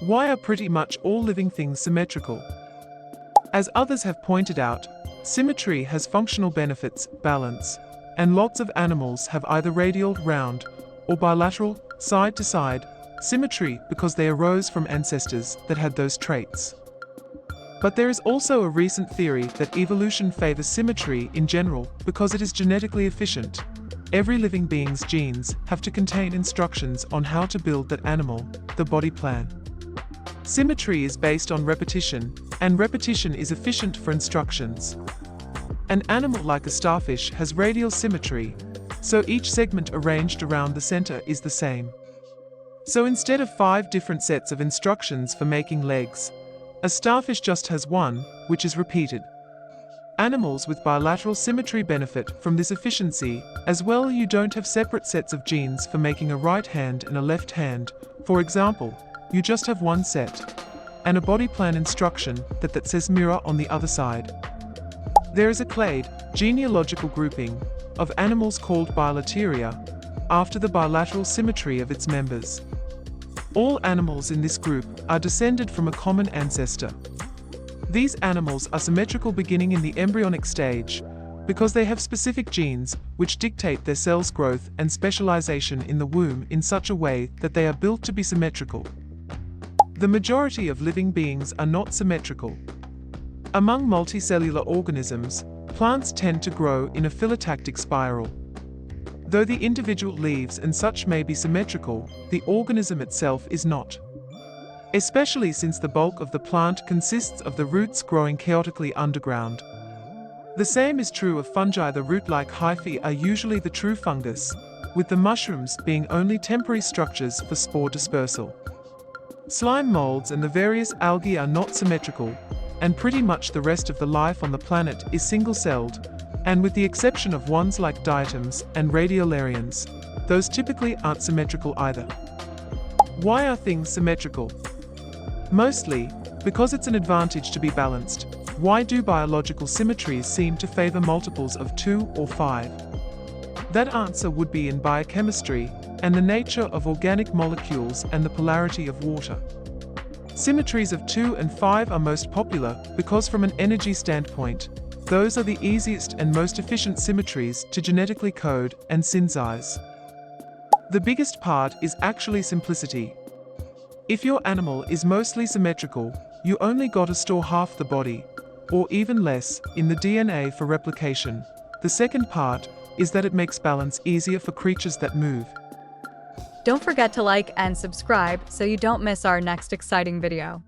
Why are pretty much all living things symmetrical? As others have pointed out, symmetry has functional benefits, balance, and lots of animals have either radial, round, or bilateral, side-to-side, symmetry because they arose from ancestors that had those traits. But there is also a recent theory that evolution favors symmetry in general because it is genetically efficient. Every living being's genes have to contain instructions on how to build that animal, the body plan. Symmetry is based on repetition, and repetition is efficient for instructions. An animal like a starfish has radial symmetry, so each segment arranged around the center is the same. So instead of 5 different sets of instructions for making legs, a starfish just has one, which is repeated. Animals with bilateral symmetry benefit from this efficiency. As well, you don't have separate sets of genes for making a right hand and a left hand. For example, you just have one set, and a body plan instruction that says mirror on the other side. There is a clade, genealogical grouping, of animals called Bilateria, after the bilateral symmetry of its members. All animals in this group are descended from a common ancestor. These animals are symmetrical beginning in the embryonic stage because they have specific genes which dictate their cells' growth and specialization in the womb in such a way that they are built to be symmetrical. The majority of living beings are not symmetrical. Among multicellular organisms, plants tend to grow in a phyllotaxic spiral. Though the individual leaves and such may be symmetrical, the organism itself is not. Especially since the bulk of the plant consists of the roots growing chaotically underground. The same is true of fungi. The root-like hyphae are usually the true fungus, with the mushrooms being only temporary structures for spore dispersal. Slime molds and the various algae are not symmetrical, and pretty much the rest of the life on the planet is single-celled, and with the exception of ones like diatoms and radiolarians, those typically aren't symmetrical either. Why are things symmetrical? Mostly, because it's an advantage to be balanced. Why do biological symmetries seem to favor multiples of 2 or 5? That answer would be in biochemistry, and the nature of organic molecules and the polarity of water. Symmetries of 2 and 5 are most popular because from an energy standpoint, those are the easiest and most efficient symmetries to genetically code and synthesize. The biggest part is actually simplicity. If your animal is mostly symmetrical, you only gotta store half the body, or even less, in the DNA for replication. The second part is that it makes balance easier for creatures that move. Don't forget to like and subscribe so you don't miss our next exciting video.